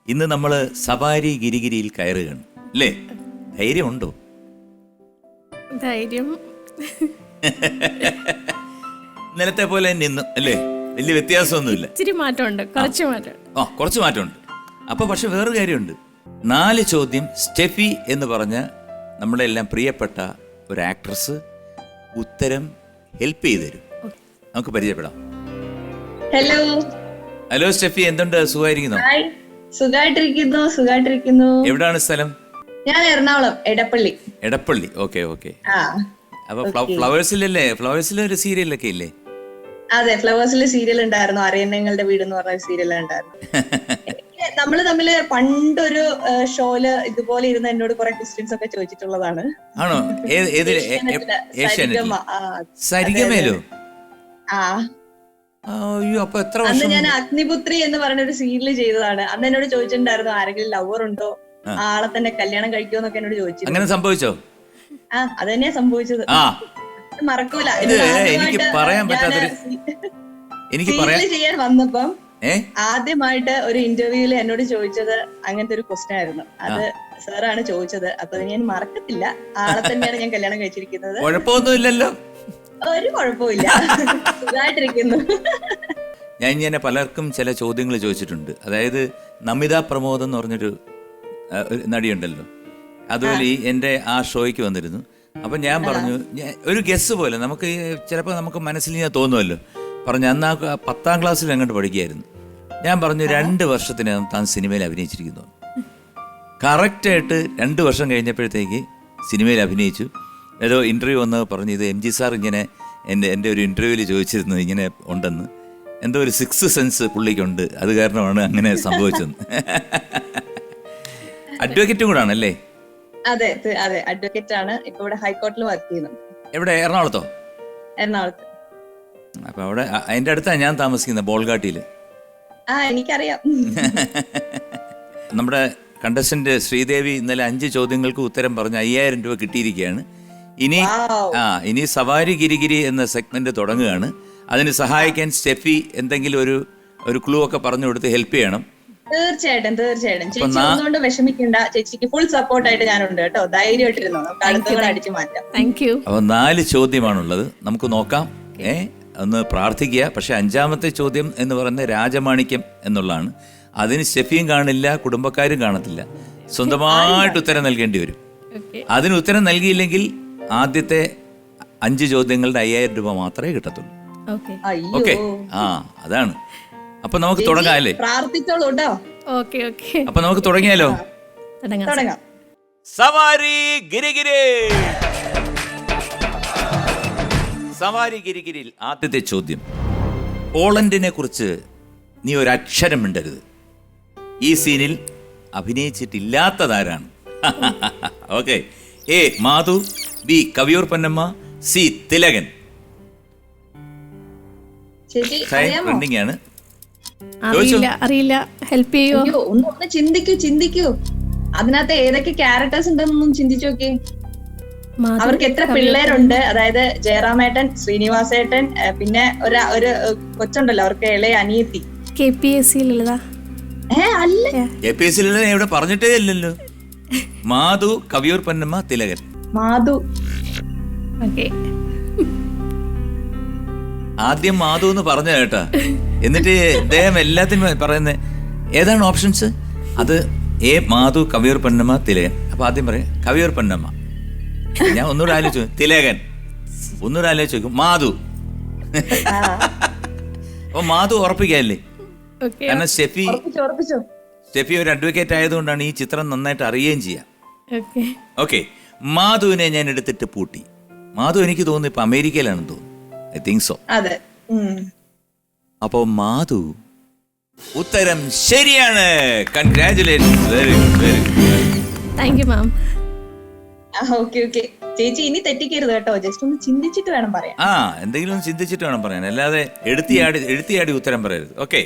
ഇന്ന് നമ്മൾ സവാരി ഗിരിഗിരിയിൽ കയറുകയാണ് അല്ലേ? ധൈര്യമുണ്ടോ? ധൈര്യം ഇന്നലത്തെ പോലെ നിന്നു അല്ലേ? വലിയ വ്യത്യാസമൊന്നുമില്ല. ഇച്ചിരി മാറ്റമുണ്ട്, കുറച്ച് മാറ്റം. കുറച്ച് മാറ്റമുണ്ട്. അപ്പൊ പക്ഷെ വേറൊരു കാര്യമുണ്ട്. 4 ചോദ്യം സ്റ്റെഫി എന്ന് പറഞ്ഞ നമ്മുടെ എല്ലാം പ്രിയപ്പെട്ട ഒരു ആക്ട്രസ് ഉത്തരം ഹെൽപ്പ് ചെയ്തു തരും. നമുക്ക് പരിചയപ്പെടാം. ഹലോ ഹലോ സ്റ്റെഫി, എന്തുണ്ട്? സുഖമായിരിക്കുന്നോ? സുഖായിട്ടിരിക്കുന്നു. എവിടാണ് സ്ഥലം? ഞാൻ എറണാകുളം എടപ്പള്ളി. എടപ്പള്ളി. ഓക്കെ. അപ്പൊ ഫ്ലവേഴ്സിലല്ലേ? ഫ്ലവേഴ്സിൽ ഒരു സീരിയലൊക്കെ ഇല്ലേ? അതെ, ഫ്ലവേഴ്സിൽ സീരിയൽ ഉണ്ടായിരുന്നു. അരയന്നങ്ങളുടെ വീട് എന്ന് പറഞ്ഞ സീരിയൽ ഉണ്ടായിരുന്നു. നമ്മള് തമ്മില് പണ്ടൊരു ഷോയില് ഇതുപോലെ ഇരുന്ന് എന്നോട് കുറെ ക്വസ്റ്റ്യൻസ് ഒക്കെ ചോദിച്ചിട്ടുള്ളതാണ്. ആണോ? സരിഗമയിലോ? അയ്യോ, അപ്പൊ എത്ര അന്ന് ഞാൻ അഗ്നിപുത്രി എന്ന് പറഞ്ഞ ഒരു സീരിയൽ ചെയ്തതാണ്. അന്ന് എന്നോട് ചോദിച്ചിട്ടുണ്ടായിരുന്നു ആരെങ്കിലും ലവർ ഉണ്ടോ, ആളെ തന്നെ കല്യാണം കഴിക്കുമെന്നൊക്കെ എന്നോട് ചോദിച്ചു. അങ്ങനെ സംഭവിച്ചോ? അത് തന്നെയാ സംഭവിച്ചത്. മറക്കൂല. എനിക്ക് പറയാൻ പറ്റാത്തൊരു സീരിയൽ ചെയ്യാൻ വന്നപ്പം ആദ്യമായിട്ട് ഒരു ഇന്റർവ്യൂല് എന്നോട് ചോദിച്ചത് അങ്ങനത്തെ ഒരു ക്വസ്റ്റ്യൻ ആയിരുന്നു. അത് സാറാണ് ചോദിച്ചത്. അപ്പൊ ഞാൻ മറക്കത്തില്ല. ആളെ തന്നെയാണ് ഞാൻ കല്യാണം കഴിച്ചിരിക്കുന്നത്. കുഴപ്പമൊന്നുമില്ലല്ലോ? ഒരു കുഴപ്പമില്ല, സുഖമായിട്ടിരിക്കുന്നു. ഞാൻ ഇങ്ങനെ പലർക്കും ചില ചോദ്യങ്ങൾ ചോദിച്ചിട്ടുണ്ട്. അതായത് നമിത പ്രമോദ് എന്ന് പറഞ്ഞൊരു നടിയുണ്ടല്ലോ, അതുപോലെ എൻ്റെ ആ ഷോയ്ക്ക് വന്നിരുന്നു. അപ്പം ഞാൻ പറഞ്ഞു, ഒരു ഗസ് പോലെ നമുക്ക് ചിലപ്പോൾ നമുക്ക് മനസ്സിൽ ഞാൻ തോന്നുമല്ലോ, പറഞ്ഞു അന്ന് ആ 10ാം ക്ലാസ്സിൽ അങ്ങോട്ട് പഠിക്കുകയായിരുന്നു. ഞാൻ പറഞ്ഞു 2 വർഷത്തിനകം താൻ സിനിമയിൽ അഭിനയിച്ചിരിക്കുന്നു. കറക്റ്റായിട്ട് 2 വർഷം കഴിഞ്ഞപ്പോഴത്തേക്ക് സിനിമയിൽ അഭിനയിച്ചു. ഏതോ ഇൻ്റർവ്യൂ വന്ന് പറഞ്ഞു, ഇത് MG സാർ ഇങ്ങനെ എൻ്റെ ഒരു ഇൻ്റർവ്യൂവിൽ ചോദിച്ചിരുന്നു ഇങ്ങനെ ഉണ്ടെന്ന്. എന്തോ ഒരു 6th സെൻസ് പുള്ളിക്കുണ്ട്, അത് കാരണമാണ് അങ്ങനെ സംഭവിച്ചത്. അഡ്വക്കേറ്റും കൂടാണല്ലേ? അതെ അതെ, അഡ്വക്കേറ്റ് ആണ്. ഇപ്പൊ ഇവിടെ ഹൈക്കോർട്ടിൽ വർക്ക് ചെയ്യുന്നു. എവിടെ? എറണാകുളത്തോ? എറണാകുളത്ത്. അപ്പൊ അവിടെ അതിന്റെ അടുത്താണ് ഞാൻ താമസിക്കുന്നത്, ബോൾഗാട്ടിയില്. എനിക്കറിയാം. നമ്മുടെ കണ്ടസ്റ്റന്റ് ശ്രീദേവി ഇന്നലെ 5 ചോദ്യങ്ങൾക്ക് ഉത്തരം പറഞ്ഞ് 5000 രൂപ കിട്ടിയിരിക്കുകയാണ്. ഇനി സവാരി ഗിരിഗിരി എന്ന സെഗ്മെന്റ് തുടങ്ങുകയാണ്. അതിന് സഹായിക്കാൻ സ്റ്റെഫി എന്തെങ്കിലും ഒരു ക്ലൂ ഒക്കെ പറഞ്ഞു കൊടുത്ത് ഹെൽപ്പ് ചെയ്യണം. തീർച്ചയായിട്ടും. ചേച്ചി ഒന്നുകൊണ്ട് വിഷമിക്കണ്ട, ചേച്ചിക്ക് ഫുൾ സപ്പോർട്ട് ആയിട്ട് ഞാനുണ്ട് കേട്ടോ. ധൈര്യമായിട്ടിരുന്നോ, നമുക്ക് അടുത്തവരെ അടിച്ചു മാറ്റാം. അപ്പൊ 4 ചോദ്യമാണുള്ളത്, നമുക്ക് നോക്കാം. ഒന്ന് പ്രാർത്ഥിക്കുക. പക്ഷെ 5ാമത്തെ ചോദ്യം എന്ന് പറയുന്നത് രാജമാണിക്യം എന്നുള്ളതാണ്. അതിന് സ്റ്റെഫിയും കാണില്ല, കുടുംബക്കാരും കാണത്തില്ല. സ്വന്തമായിട്ട് ഉത്തരം നൽകേണ്ടി വരും. അതിന് ഉത്തരം നൽകിയില്ലെങ്കിൽ ആദ്യത്തെ 5 ചോദ്യങ്ങളുടെ 5000 രൂപ മാത്രമേ കിട്ടത്തുള്ളൂ. ഓക്കെ, അതാണ്. അപ്പൊ നമുക്ക് തുടങ്ങാം അല്ലേ? പ്രാർത്ഥിച്ചോളൂ കേട്ടോ. അപ്പൊ നമുക്ക് തുടങ്ങിയാലോ? തുടങ്ങാം. സവാരി ഗിരിഗിരി. സവാരി ഗിരിഗിരിയിൽ ആദ്യത്തെ ചോദ്യം, പോളണ്ടിനെ കുറിച്ച് നീ ഒരക്ഷരം മിണ്ടരുത്. ഈ സീനിൽ അഭിനയിച്ചിട്ടില്ലാത്തതാരാണ്? Okay. A Madhu, B Kaviyoor Ponnamma, C Thilakan. Trending ആണ്. അറിയില്ല, ഹെൽപ്പ് ചെയ്യോ? ഒന്ന് ചിന്തിക്കൂ. അതിനകത്ത് ഏതൊക്കെ ക്യാരക്ടേഴ്സ് ഉണ്ടെന്നൊന്നും ചിന്തിച്ചു നോക്കി. അവർക്ക് എത്ര പിള്ളേരുണ്ട്? അതായത് ജയറാമേട്ടൻ, ശ്രീനിവാസേട്ടൻ, പിന്നെ ഒരു കൊച്ചുണ്ടല്ലോ അവർക്ക് ഇളയ അനിയത്തി. KPSC ഇവിടെ പറഞ്ഞിട്ടേ ഇല്ലല്ലോ. മാധു, കവിയൂർ പൊന്നമ്മ, തിലകൻ. മാധു. ആദ്യം മാധു എന്ന് പറഞ്ഞ കേട്ടാ, എന്നിട്ട് അദ്ദേഹം എല്ലാത്തിനും പറയുന്നത് ഏതാണ് ഓപ്ഷൻസ്? അത് എ മാധു, കവിയൂർ പൊന്നമ്മ, തിലകൻ. അപ്പൊ ആദ്യം പറയും കവിയൂർ പൊന്നമ്മ. ഞാൻ ഒന്നുകൂടെ ആലോചിച്ചു, തിലകൻ. ഒന്നുകൂടെ ആലോചിച്ചു, മാധു. അപ്പൊ മാധു ഉറപ്പിക്കല്ലേ? കാരണം സ്റ്റെഫി ഒരു അഡ്വക്കേറ്റ് ആയതുകൊണ്ടാണ് ഈ ചിത്രം നന്നായിട്ട് അറിയുകയും ചെയ്യാം. ഓക്കെ, മാധുവിനെ ഞാൻ എടുത്തിട്ട് പൂട്ടി. മാധു എനിക്ക് തോന്നുന്നു ഇപ്പൊ അമേരിക്കയിലാണെന്ന് തോന്നുന്നു. I think so. അപ്പോ മാധു ഉത്തരം ശരിയാണ്. Congratulations. Very good. Thank you ma'am. Okay. ചേച്ചി ഇനി തെറ്റിക്കരുത് കേട്ടോ. ജസ്റ്റ് ഒന്ന് ചിന്തിച്ചിട്ട് വേണം പറയാൻ. എന്തെങ്കിലും ഒന്ന് ചിന്തിച്ചിട്ട് വേണം പറയാൻ, അല്ലാതെ എടുത്തിയാടി ഉത്തരം പറയരുത്. ഓക്കെ.